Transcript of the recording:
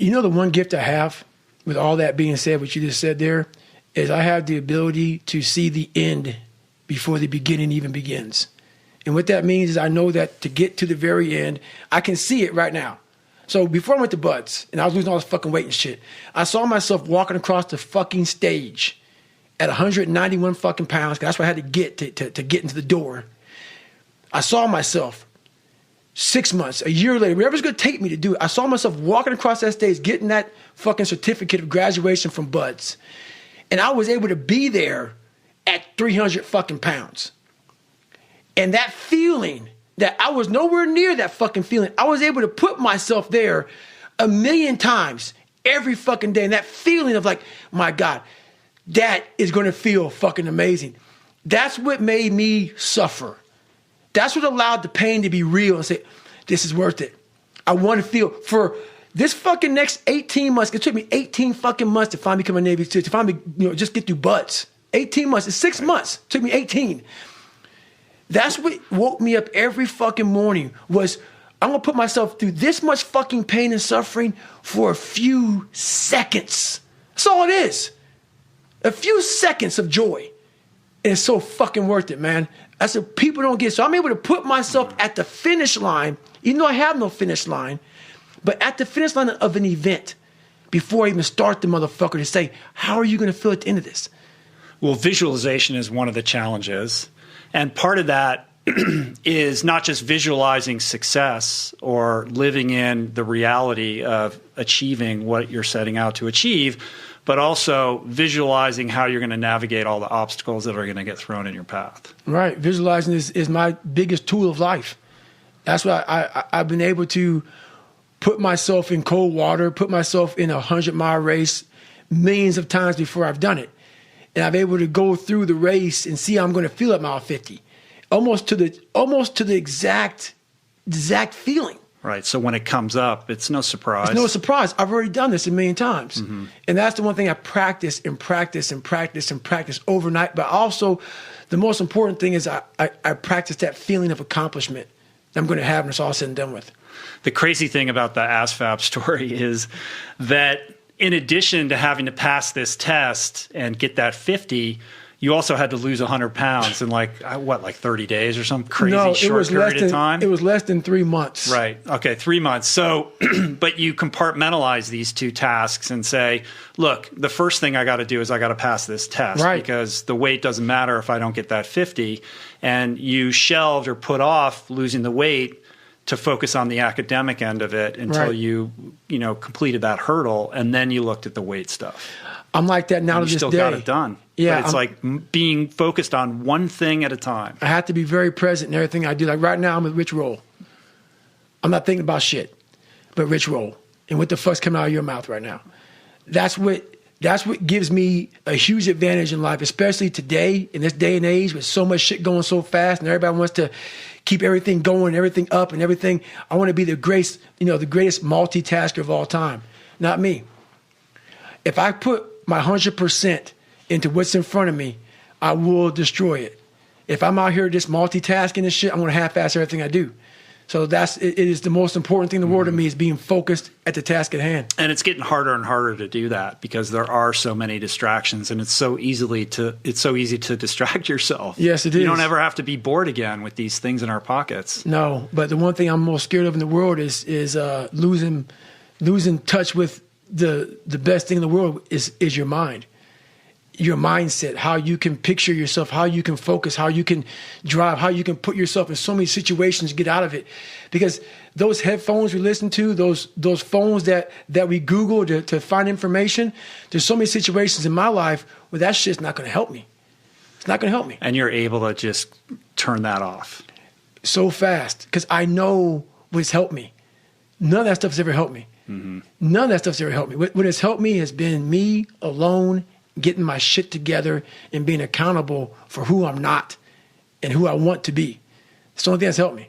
You know, the one gift I have, with all that being said, what you just said there, is I have the ability to see the end before the beginning even begins. And what that means is I know that to get to the very end, I can see it right now. So before I went to Buds, and I was losing all this fucking weight and shit, I saw myself walking across the fucking stage at 191 fucking pounds, 'cause that's what I had to get to get into the door. I saw myself 6 months, a year later, whatever it's going to take me to do it, I saw myself walking across that stage, getting that fucking certificate of graduation from Buds. And I was able to be there at 300 fucking pounds. And that feeling that I was nowhere near that fucking feeling, I was able to put myself there 1,000,000 times every fucking day. And that feeling of like, my God, that is going to feel fucking amazing. That's what made me suffer. That's what allowed the pain to be real and say, this is worth it. I want to feel for this fucking next 18 months. It took me 18 fucking months to finally become a Navy SEAL, to finally, just get through Buds. 18 months. It's 6 months. It took me 18. That's what woke me up every fucking morning was I'm going to put myself through this much fucking pain and suffering for a few seconds. That's all it is. A few seconds of joy. And it's so fucking worth it, man. That's what people don't get. So I'm able to put myself at the finish line, even though I have no finish line, but at the finish line of an event before I even start the motherfucker to say, how are you going to feel at the end of this? Well, visualization is one of the challenges. And part of that is not just visualizing success or living in the reality of achieving what you're setting out to achieve, but also visualizing how you're going to navigate all the obstacles that are going to get thrown in your path. Right. Visualizing is my biggest tool of life. That's why I've been able to put myself in cold water, put myself in a 100-mile race millions of times before I've done it. And I'm able to go through the race and see how I'm going to feel at mile 50, almost to the exact feeling. Right. So when it comes up, it's no surprise. It's no surprise. I've already done this a million times. Mm-hmm. And that's the one thing I practice and practice and practice and practice overnight. But also, the most important thing is I practice that feeling of accomplishment that I'm going to have when it's all said and done with. The crazy thing about the ASVAB story is that in addition to having to pass this test and get that 50, you also had to lose 100 pounds in like 30 days or some crazy short period of time? It was less than 3 months. Right. Okay, 3 months. So, but you compartmentalize these two tasks and say, look, the first thing I got to do is I got to pass this test, right? Because the weight doesn't matter if I don't get that 50. And you shelved or put off losing the weight to focus on the academic end of it until you completed that hurdle, and then you looked at the weight stuff. I'm like that now to this day. You still got it done. Yeah, but it's like being focused on one thing at a time. I have to be very present in everything I do. Like right now, I'm with Rich Roll. I'm not thinking about shit, but Rich Roll. And what the fuck's coming out of your mouth right now? That's what gives me a huge advantage in life, especially today, in this day and age, with so much shit going so fast, and everybody wants to keep everything going, everything up, and everything. I want to be the greatest multitasker of all time. Not me. If I put my 100% into what's in front of me, I will destroy it. If I'm out here just multitasking and shit, I'm going to half-ass everything I do. So it is the most important thing in the world to me, is being focused at the task at hand. And it's getting harder and harder to do that because there are so many distractions, and it's so easy to distract yourself. Yes, it is. You don't ever have to be bored again with these things in our pockets. No, but the one thing I'm most scared of in the world is losing touch with the best thing in the world is your mind. Your mindset, how you can picture yourself, how you can focus, how you can drive, how you can put yourself in so many situations to get out of it. Because those headphones we listen to, those phones that we Google to find information, there's so many situations in my life where that shit's not going to help me. It's not going to help me. And you're able to just turn that off. So fast, because I know what's helped me. None of that stuff has ever helped me. Mm-hmm. None of that stuff's ever helped me. What has helped me has been me alone, getting my shit together and being accountable for who I'm not and who I want to be. It's the only thing that's helped me.